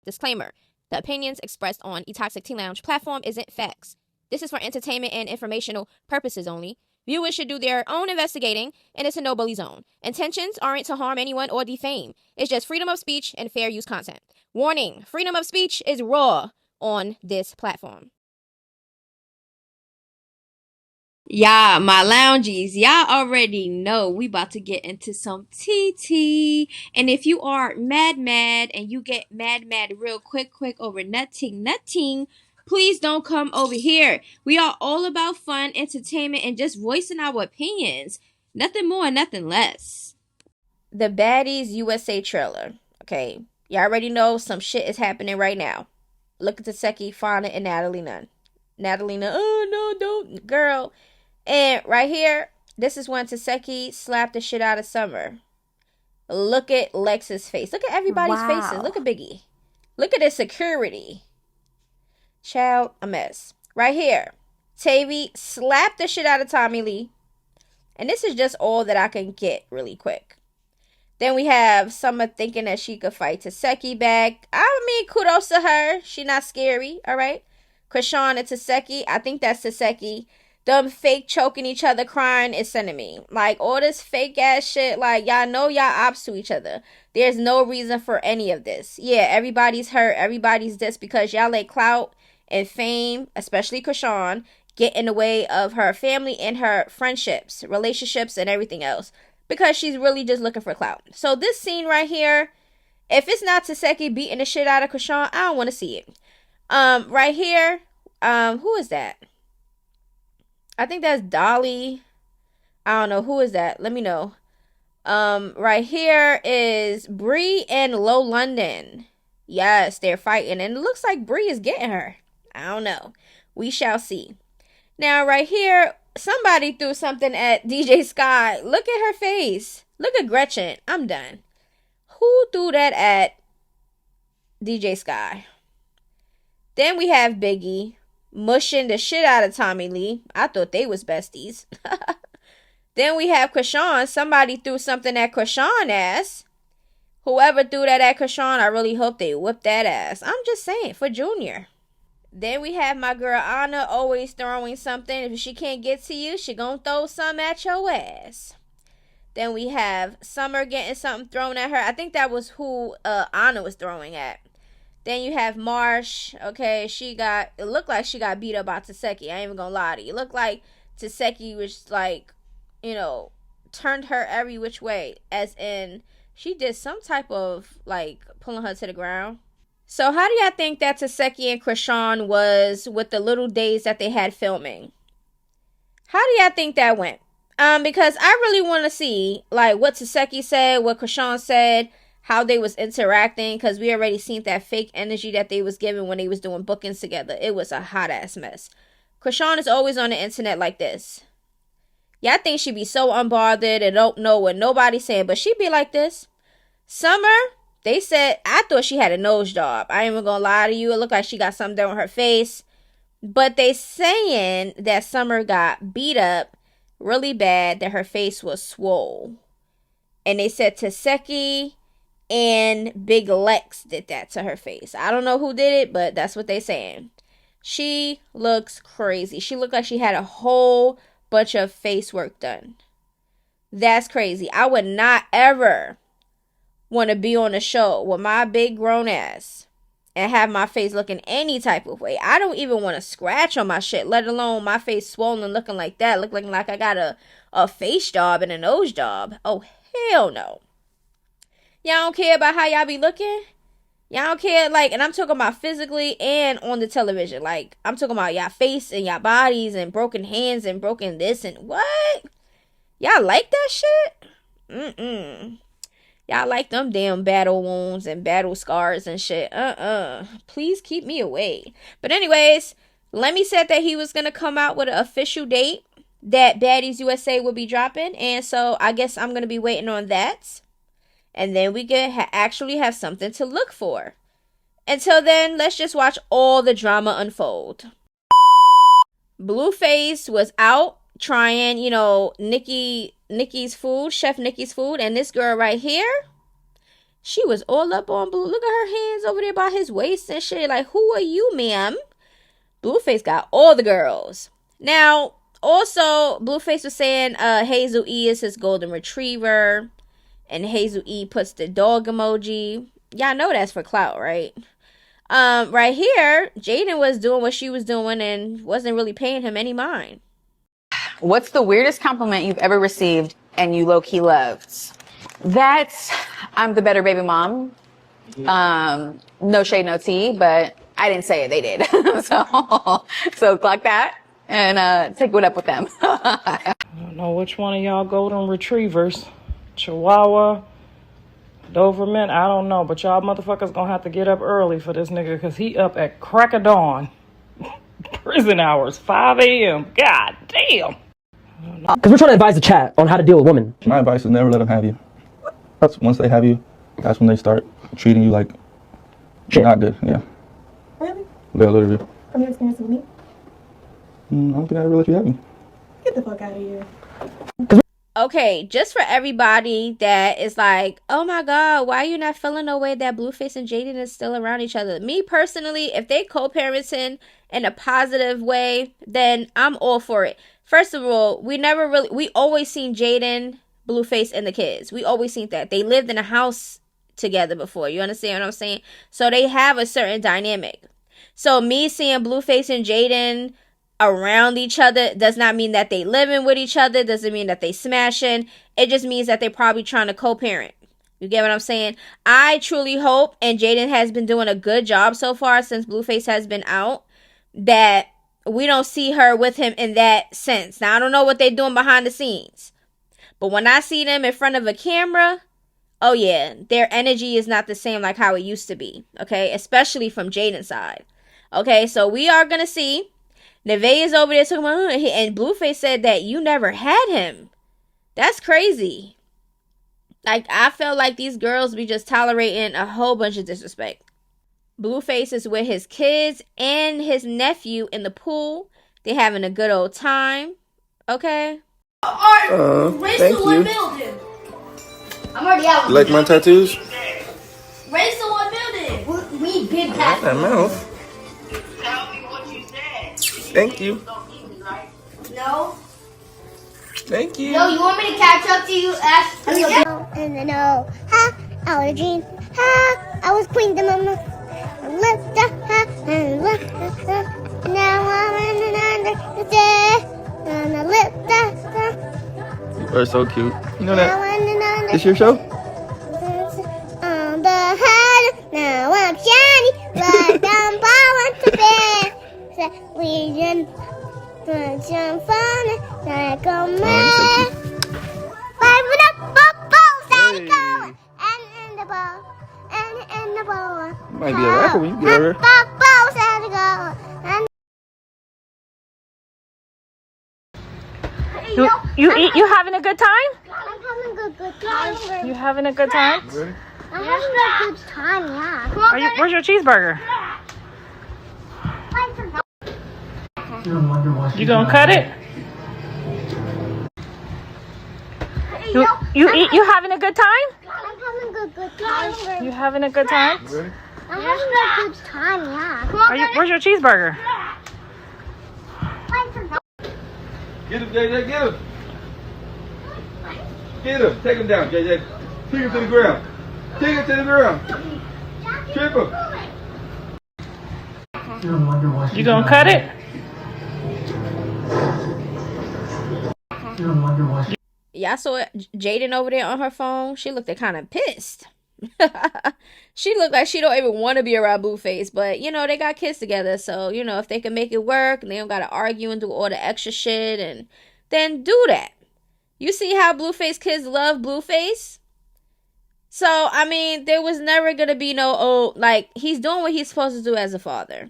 Disclaimer. The opinions expressed on eToxic Tea Lounge platform isn't facts. This is for entertainment and informational purposes only. Viewers should do their own investigating, and it's a no-bully zone. Intentions aren't to harm anyone or defame. It's just freedom of speech and fair use content. Warning, freedom of speech is raw on this platform. Yeah, my loungies, y'all already know we about to get into some TT. And if you are mad and you get mad real quick over nothing, please don't come over here. We are all about fun, entertainment, and just voicing our opinions. Nothing more, nothing less. The Baddies USA trailer. Okay, y'all already know some shit is happening right now. Look at Taseki, Fauna, and Natalie Nunn. Natalie Nunn, oh no, don't, girl. And right here, this is when Taseki slapped the shit out of Summer. Look at Lex's face. Look at everybody's faces. Look at Biggie. Look at the security. Child, a mess. Right here, Tavy slapped the shit out of Tommy Lee. And this is just all that I can get really quick. Then we have Summer thinking that she could fight Taseki back. I mean, kudos to her. She not scary, all right? Krishan and Taseki. I think that's Taseki. Them fake choking each other, crying is sending me. Like, all this fake ass shit, like, y'all know y'all ops to each other. There's no reason for any of this. Yeah, everybody's hurt. Everybody's this because y'all let clout and fame, especially Krishan, get in the way of her family and her friendships, relationships, and everything else. Because she's really just looking for clout. So this scene right here, if it's not Taseki beating the shit out of Krishan, I don't want to see it. Right here, who is that? I think that's Dolly. I don't know. Who is that? Let me know. Right here is Bree and Low London. Yes, they're fighting. And it looks like Bree is getting her. I don't know. We shall see. Now, right here, somebody threw something at DJ Sky. Look at her face. Look at Gretchen. I'm done. Who threw that at DJ Sky? Then we have Biggie mushing the shit out of Tommy Lee. I thought they was besties. Then we have Krishan. Somebody threw something at Krishan ass. Whoever threw that at Krishan, I really hope they whip that ass. I'm just saying, for Junior. Then we have my girl Anna always throwing something. If she can't get to you, she gonna throw some at your ass. Then we have Summer getting something thrown at her. I think that was who Anna was throwing at. Then you have Marsh. Okay, it looked like she got beat up by Taseki. I ain't even gonna lie to you. It looked like Taseki was like, turned her every which way. As in, she did some type of, like, pulling her to the ground. So how do y'all think that Taseki and Krishan was with the little days that they had filming? How do y'all think that went? Because I really want to see, like, what Taseki said, what Krishan said, how they was interacting, because we already seen that fake energy that they was giving when they was doing bookings together. It was a hot ass mess. Krishan is always on the internet like this. Y'all think she be so unbothered and don't know what nobody's saying, but she be like this. Summer, they said, I thought she had a nose job. I ain't even gonna lie to you. It looked like she got something on her face. But they saying that Summer got beat up really bad, that her face was swole. And they said Taseki and Big Lex did that to her face. I don't know who did it, but that's what they saying. She looks crazy. She looked like she had a whole bunch of face work done. That's crazy. I would not ever want to be on a show with my big grown ass and have my face looking any type of way. I don't even want to scratch on my shit, let alone my face swollen looking like that, looking like I got a face job and a nose job. Oh, hell no. Y'all don't care about how y'all be looking? Y'all don't care, like, and I'm talking about physically and on the television. Like, I'm talking about y'all face and y'all bodies and broken hands and broken this and what? Y'all like that shit? Y'all like them damn battle wounds and battle scars and shit. Please keep me away. But anyways, Lemmy said that he was going to come out with an official date that Baddies USA will be dropping. And so I guess I'm going to be waiting on that. And then we can actually have something to look for. Until then, let's just watch all the drama unfold. Blueface was out trying, Nikki's food, Chef Nikki's food. And this girl right here, She was all up on Blue. Look at her hands over there by his waist and shit. Like, who are you, ma'am? Blueface got all the girls. Now, also, Blueface was saying Hazel E is his golden retriever. And Hazel E puts the dog emoji. Y'all know that's for clout, right? Right here, Jaidyn was doing what she was doing and wasn't really paying him any mind. What's the weirdest compliment you've ever received and you low-key loved? That's, I'm the better baby mom. No shade, no tea, but I didn't say it, they did. so clock that and take it up with them. I don't know which one of y'all golden retrievers. Chihuahua, Doberman, I don't know, but y'all motherfuckers gonna have to get up early for this nigga because he up at crack of dawn. Prison hours, 5 a.m. God damn. Because we're trying to advise the chat on how to deal with women. My advice is never let them have you. That's once they have you, that's when they start treating you like shit. Not good. Yeah. Really? Yeah, literally. From your experience with me? I don't think I ever let you have me. Get the fuck out of here. Okay, just for everybody that is like, oh my god, why are you not feeling no way that Blueface and Jaden is still around each other? Me personally, if they co-parenting in a positive way, then I'm all for it. First of all, we always seen Jaden, Blueface, and the kids. We always seen that. They lived in a house together before. You understand what I'm saying? So they have a certain dynamic. So me seeing Blueface and Jaden around each other does not mean that they living with each other, doesn't mean that they smashing. It just means that they're probably trying to co-parent. You get what I'm saying? I truly hope, and Jaden has been doing a good job so far since Blueface has been out, that we don't see her with him in that sense. Now, I don't know what they're doing behind the scenes, but when I see them in front of a camera, oh yeah, their energy is not the same like how it used to be, okay? Especially from Jaden's side. Okay, so we are going to see. Neve is over there talking about, and Blueface said that you never had him. That's crazy. Like, I felt like these girls be just tolerating a whole bunch of disrespect. Blueface is with his kids and his nephew in the pool. They're having a good old time. Okay? Thank you. Building. I'm already out. You like my tattoos? Race the one building. We big Not that mouth. Tell me what you said. Thank you. No. Thank you. Yo, you want me to catch up to you? Ask. In the know, ha, I was a dream, ha, I was queen, the mama, lift up, ha, and lift up, now I'm in another day, and I lift up, ha. You are so cute. You know that? Now It's your show? On the head, now I'm shiny, but I'm bowing to bed. So we can put some fun, like a man. Five minutes, and in the ball, and in the ball. You might be a rapper when you get over. You having a good time? I'm having a good time. You having a good time? I'm having a good time, yeah. Where's your cheeseburger? You gonna cut it? You having a good time? I'm having a good time. You having a good time? I'm having a good time, yeah. Where's your cheeseburger? Get him, JJ, get him. Get him. Take him down, JJ. Take him to the ground. Take him to the ground. Trip him. You gonna cut it? Y'all saw Jaidyn over there on her phone. She looked kind of pissed. She looked like she don't even want to be around Blueface, but you know they got kids together, so you know if they can make it work and they don't gotta argue and do all the extra shit, and then do that. You see how Blueface kids love Blueface? So I mean, there was never gonna be no like he's doing what he's supposed to do as a father.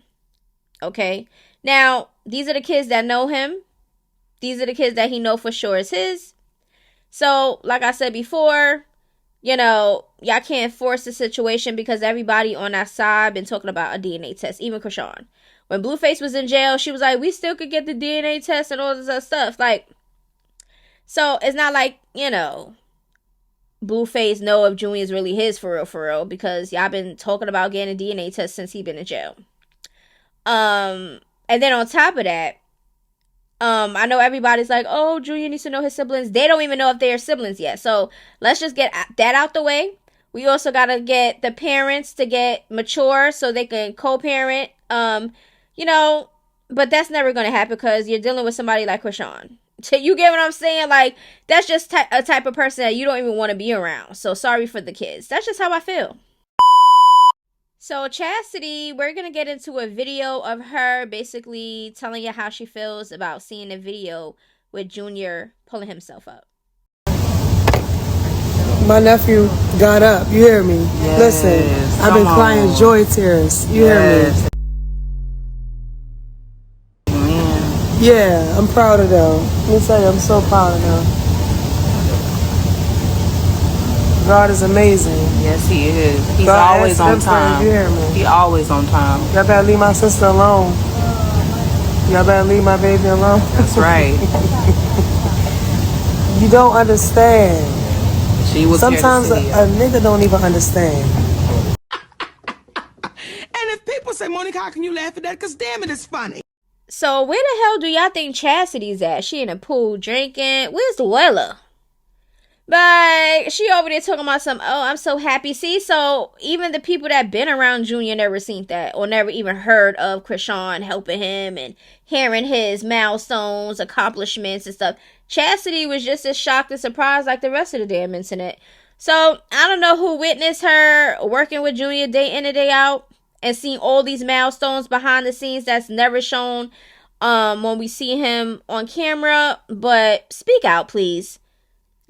Okay, now these are the kids that know him. These are the kids that he know for sure is his. So like I said before, you know, y'all can't force the situation because everybody on that side been talking about a DNA test, even Krishan. When Blueface was in jail, she was like, we still could get the DNA test and all this other stuff. Like, so it's not like, you know, Blueface know if Junior's really his for real, because y'all been talking about getting a DNA test since he been in jail. And then on top of that, I know everybody's like, oh, Junior needs to know his siblings. They don't even know if they're siblings yet. So let's just get that out the way. We also gotta get the parents to get mature so they can co-parent. You know, but that's never gonna happen because you're dealing with somebody like Krishan. You get what I'm saying? Like, that's just a type of person that you don't even want to be around. So sorry for the kids. That's just how I feel. So Chasity, we're going to get into a video of her basically telling you how she feels about seeing a video with Junior pulling himself up. My nephew got up. You hear me? Yes, listen, I've been crying joy tears. You hear me? Yeah, I'm proud of them. Let me tell you, I'm so proud of them. God is amazing. Yes, he is. He's God always on time. You hear me? He always on time. Y'all better leave my sister alone. Y'all better leave my baby alone. That's right. You don't understand. She was Sometimes a nigga don't even understand. And if people say, Monica, how can you laugh at that? Because damn it, it's funny. So where the hell do y'all think Chassity's at? She in the pool drinking. Where's Luella? But she over there talking about some, oh, I'm so happy. See, so even the people that been around Junior never seen that or never even heard of Krishan helping him and hearing his milestones, accomplishments and stuff. Chasity was just as shocked and surprised like the rest of the damn internet. So I don't know who witnessed her working with Junior day in and day out and seeing all these milestones behind the scenes that's never shown when we see him on camera. But speak out, please.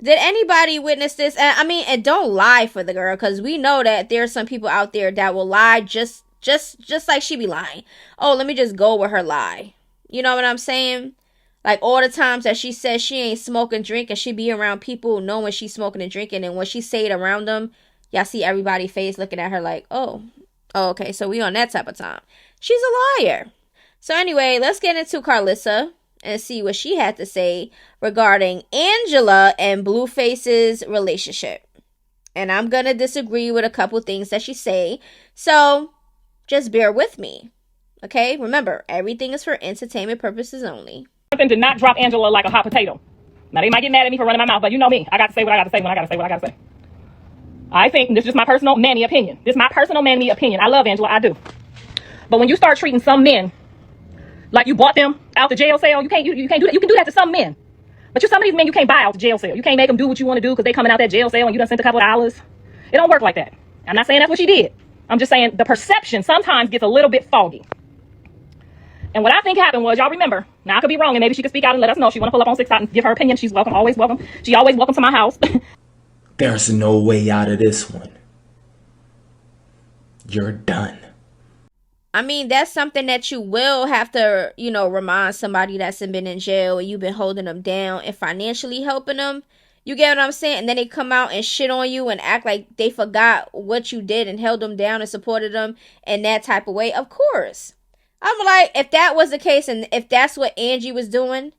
Did anybody witness this? And don't lie for the girl, because we know that there are some people out there that will lie just like she be lying. Oh, let me just go with her lie. You know what I'm saying? Like all the times that she says she ain't smoking, drinking, she be around people knowing she's smoking and drinking, and when she say it around them, y'all see everybody's face looking at her like, oh, okay, so we on that type of time. She's a liar. So anyway, let's get into Karissa and see what she had to say regarding Angela and Blueface's relationship. And I'm gonna disagree with a couple things that she say, so just bear with me. Okay, remember, everything is for entertainment purposes only. Did not drop Angela like a hot potato. Now they might get mad at me for running my mouth, but you know me. I got to say what I got to say when I got to say what I got to say. I think this is just my personal mammy opinion. This is my personal mammy opinion. I love Angela, I do. But when you start treating some men like you bought them out the jail cell, you can't do that. You can do that to some men, but some of these men you can't buy out the jail cell. You can't make them do what you want to do because they coming out that jail cell and you done sent a couple of dollars. It don't work like that. I'm not saying that's what she did. I'm just saying the perception sometimes gets a little bit foggy. And what I think happened was, y'all remember, now I could be wrong and maybe she could speak out and let us know. She want to pull up on 6 out and give her opinion. She's welcome, always welcome. She always welcome to my house. There's no way out of this one. You're done. I mean, that's something that you will have to, remind somebody that's been in jail and you've been holding them down and financially helping them. You get what I'm saying? And then they come out and shit on you and act like they forgot what you did and held them down and supported them in that type of way. Of course. I'm like, if that was the case and if that's what Angie was doing,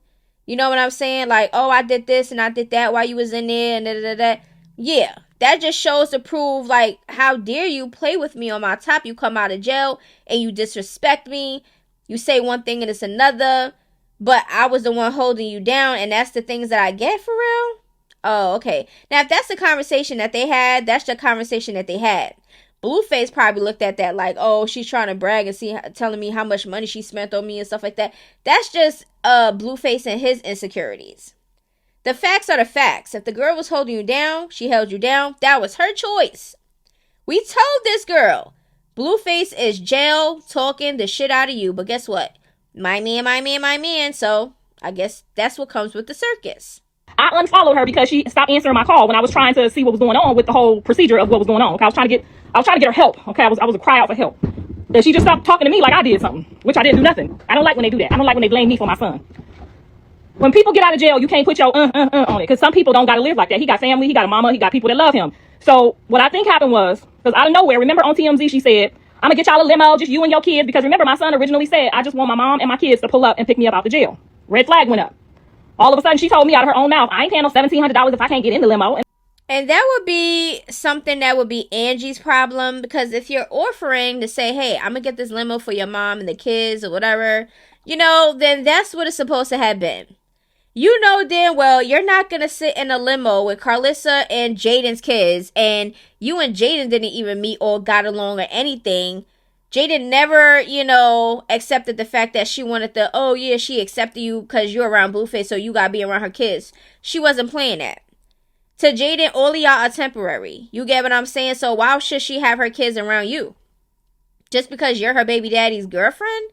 you know what I'm saying? Like, oh, I did this and I did that while you was in there and da. Yeah. That just shows to prove, like, how dare you play with me on my top? You come out of jail and you disrespect me. You say one thing and it's another. But I was the one holding you down and that's the things that I get for real? Oh, okay. Now, if that's the conversation that they had, that's the conversation that they had. Blueface probably looked at that like, oh, she's trying to brag and telling me how much money she spent on me and stuff like that. That's just Blueface and his insecurities. The facts are the facts. If the girl was holding you down, she held you down. That was her choice. We told this girl, Blueface is jail talking the shit out of you. But guess what? My man. So I guess that's what comes with the circus. I unfollowed her because she stopped answering my call when I was trying to see what was going on with the whole procedure of what was going on. Okay, I was trying to get her help. Okay, I was a cry out for help. And she just stopped talking to me like I did something, which I didn't do nothing. I don't like when they do that. I don't like when they blame me for my son. When people get out of jail, you can't put your on it, because some people don't gotta live like that. He got family, he got a mama, he got people that love him. So what I think happened was, because out of nowhere, remember on TMZ she said, I'm gonna get y'all a limo, just you and your kids, because remember my son originally said, I just want my mom and my kids to pull up and pick me up out the jail. Red flag went up. All of a sudden she told me out of her own mouth, I ain't paying no $1,700 if I can't get in the limo. And that would be something that would be Angie's problem, because if you're offering to say, hey, I'm gonna get this limo for your mom and the kids or whatever, then that's what it's supposed to have been. You know damn well you're not gonna sit in a limo with Karlissa and Jaden's kids, and you and Jaden didn't even meet or got along or anything. Jaden never, accepted the fact that she wanted she accepted you because you're around Blueface, so you gotta be around her kids. She wasn't playing that. To Jaden, all of y'all are temporary. You get what I'm saying? So why should she have her kids around you? Just because you're her baby daddy's girlfriend?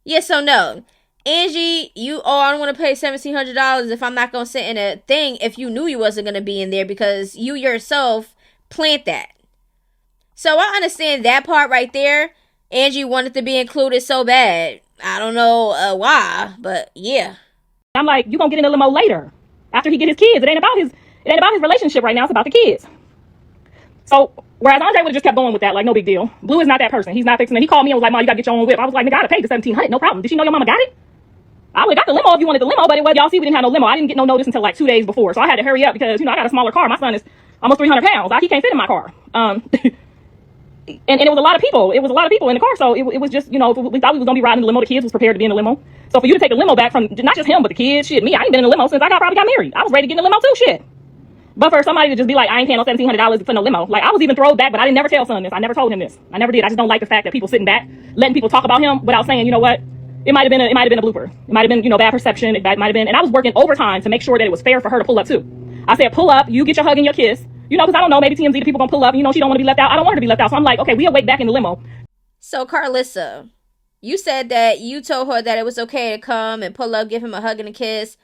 Yes or no? Angie, I don't want to pay $1,700 if I'm not going to sit in a thing if you knew you wasn't going to be in there because you yourself planned that. So I understand that part right there. Angie wanted to be included so bad. I don't know why, but yeah. I'm like, you going to get in the limo later after he get his kids. It ain't about his relationship right now. It's about the kids. So, whereas Andre would have just kept going with that, like, no big deal. Blue is not that person. He's not fixing it. He called me and was like, Mom, you got to get your own whip. I was like, nigga, I'd have paid the $1,700. No problem. Did she know your mama got it? I would have got the limo if you wanted the limo, but y'all see we didn't have no limo. I didn't get no notice until like 2 days before. So I had to hurry up because, I got a smaller car. My son is almost 300 pounds. He can't fit in my car. And it was a lot of people. It was a lot of people in the car. So it was just, we thought we was going to be riding the limo. The kids was prepared to be in the limo. So for you to take the limo back from not just him, but the kids, me, I ain't been in the limo since I probably got married. I was ready to get in the limo too, shit. But for somebody to just be like, I ain't paying no $1,700 for no limo. Like, I was even thrown back, but I didn't never tell son this. I never told him this. I never did. I just don't like the fact that people sitting back, letting people talk about him without saying, you know what? It might have been a blooper. It might have been, bad perception. It might have been, and I was working overtime to make sure that it was fair for her to pull up too. I said, pull up, you get your hug and your kiss. Because I don't know, maybe TMZ, the people gonna pull up, she don't want to be left out. I don't want her to be left out. So I'm like, okay, we'll wait back in the limo. So Karlissa, you said that you told her that it was okay to come and pull up, give him a hug and a kiss.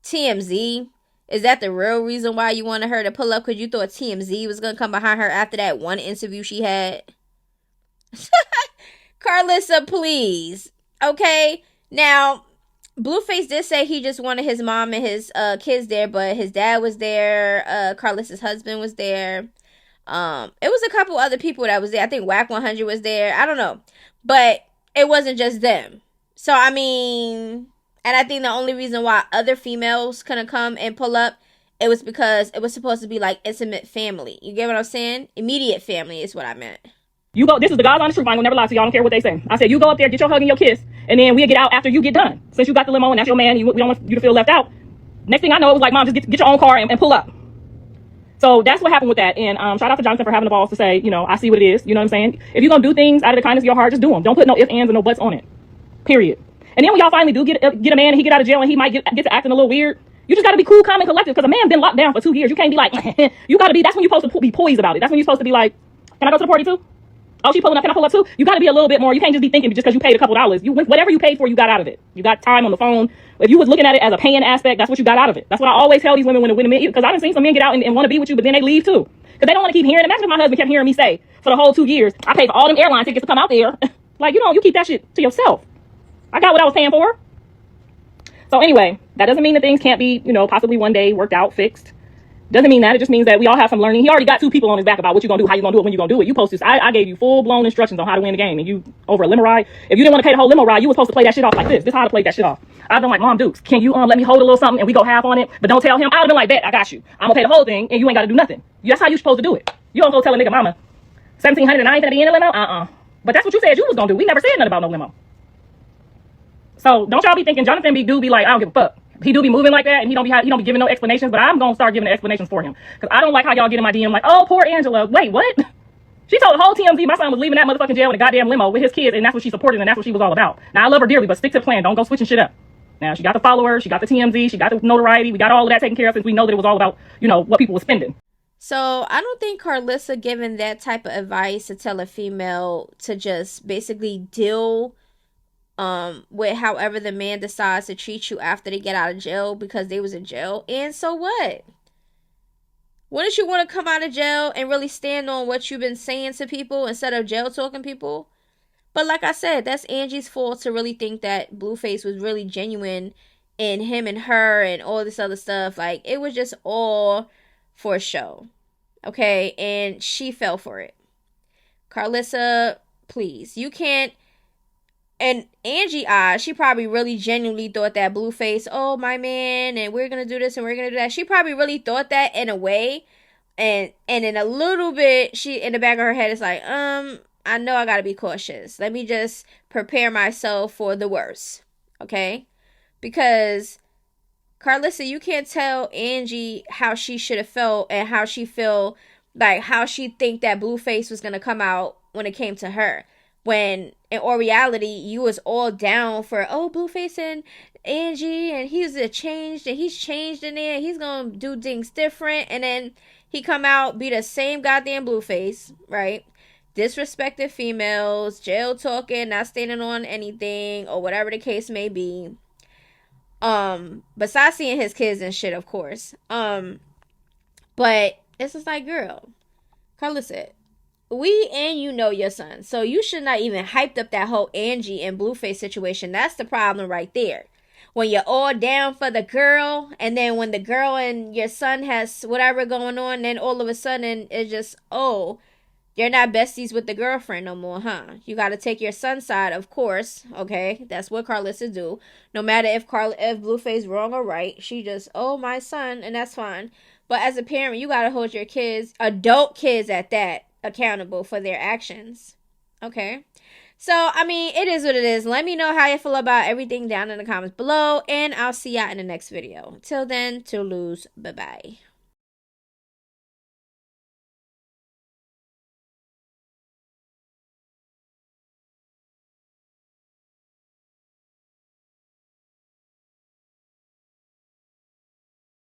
TMZ, is that the real reason why you wanted her to pull up? Because you thought TMZ was gonna come behind her after that one interview she had? Karlissa, please. Okay? Now, Blueface did say he just wanted his mom and his kids there, but his dad was there. Karlissa's husband was there. It was a couple other people that was there. I think Whack 100 was there. I don't know. But it wasn't just them. So, I mean, and I think the only reason why other females couldn't come and pull up, it was because it was supposed to be like intimate family. You get what I'm saying? Immediate family is what I meant. You go, this is the God's honest truth. I ain't gonna never lie to you. I don't care what they say. I said, you go up there, get your hug and your kiss, and then we'll get out after you get done. Since you got the limo and that's your man, we don't want you to feel left out. Next thing I know, it was like, Mom, just get your own car and pull up. So that's what happened with that. And shout out to Jonathan for having the balls to say, I see what it is. You know what I'm saying? If you're gonna do things out of the kindness of your heart, just do them. Don't put no ifs, ands, and no buts on it. Period. And then when y'all finally do get a man and he get out of jail and he might get to acting a little weird, you just gotta be cool, calm, and collected, because a man been locked down for 2 years. You can't be like, you gotta be, that's when you're supposed to be poised about it. That's when you're supposed to be like, can I go to the party too? Oh, she pulling up. Can I pull up too? You got to be a little bit more. You can't just be thinking just because you paid a couple dollars. Whatever you paid for, you got out of it. You got time on the phone. If you was looking at it as a paying aspect, that's what you got out of it. That's what I always tell these women when they meet you. Because I've seen some men get out and want to be with you, but then they leave too. Because they don't want to keep hearing. Imagine if my husband kept hearing me say for the whole 2 years, I paid for all them airline tickets to come out there. Like, you keep that shit to yourself. I got what I was paying for. So anyway, that doesn't mean that things can't be, possibly one day worked out, fixed. Doesn't mean that. It just means that we all have some learning. He already got 2 people on his back about what you're going to do, how you're going to do it, when you're going to do it. You posted, I gave you full-blown instructions on how to win the game, and you, over a limo ride, if you didn't want to pay the whole limo ride, you were supposed to play that shit off like this. This is how to play that shit off. I've been like, Mom Dukes, can you let me hold a little something and we go half on it, but don't tell him. I would have been like, bet, I got you. I'm going to pay the whole thing, and you ain't got to do nothing. That's how you're supposed to do it. You don't go tell a nigga, Mama, $1,700 and I ain't going to be in a limo? But that's what you said you was going to do. We never said nothing about no limo. So don't y'all be thinking Jonathan be like, I don't give a fuck. He do be moving like that, and he don't be giving no explanations, but I'm gonna start giving the explanations for him. Because I don't like how y'all get in my DM like, oh, poor Angela. Wait, what? She told the whole TMZ my son was leaving that motherfucking jail in a goddamn limo with his kids, and that's what she supported, and that's what she was all about. Now, I love her dearly, but stick to the plan. Don't go switching shit up. Now, she got the followers, she got the TMZ, she got the notoriety. We got all of that taken care of since we know that it was all about, what people were spending. So, I don't think Karlissa giving that type of advice to tell a female to just basically deal with however the man decides to treat you after they get out of jail because they was in jail. And so what? Wouldn't you want to come out of jail and really stand on what you've been saying to people instead of jail talking people? But like I said, that's Angie's fault to really think that Blueface was really genuine in him and her and all this other stuff. Like, it was just all for show. Okay? And she fell for it. Karlissa, please. You can't. And Angie, she probably really genuinely thought that Blueface, oh, my man, and we're going to do this and we're going to do that. She probably really thought that in a way. And in a little bit, she in the back of her head is like, I know I gotta be cautious. Let me just prepare myself for the worst. Okay? Because Karlissa, you can't tell Angie how she should have felt and how she feel, like how she think that Blueface was gonna come out when it came to her. When in all reality, you was all down for, oh, Blueface and Angie, and he's changed, and he's changed in there, he's gonna do things different, and then he come out, be the same goddamn Blueface, right? Disrespected females, jail talking, not standing on anything, or whatever the case may be. Besides seeing his kids and shit, of course. But it's just like, girl, Karlissa, we and you know your son, so you should not even hyped up that whole Angie and Blueface situation. That's the problem right there. When you're all down for the girl, and then when the girl and your son has whatever going on, then all of a sudden it's just, oh, you're not besties with the girlfriend no more, huh? You got to take your son's side, of course. Okay, that's what Karlissa do. No matter if Blueface wrong or right, she just, oh, my son, and that's fine. But as a parent, you got to hold your kids, adult kids at that, accountable for their actions. Okay? So, I mean, it is what it is. Let me know how you feel about everything down in the comments below, and I'll see y'all in the next video. Till then, toodaloo, bye-bye.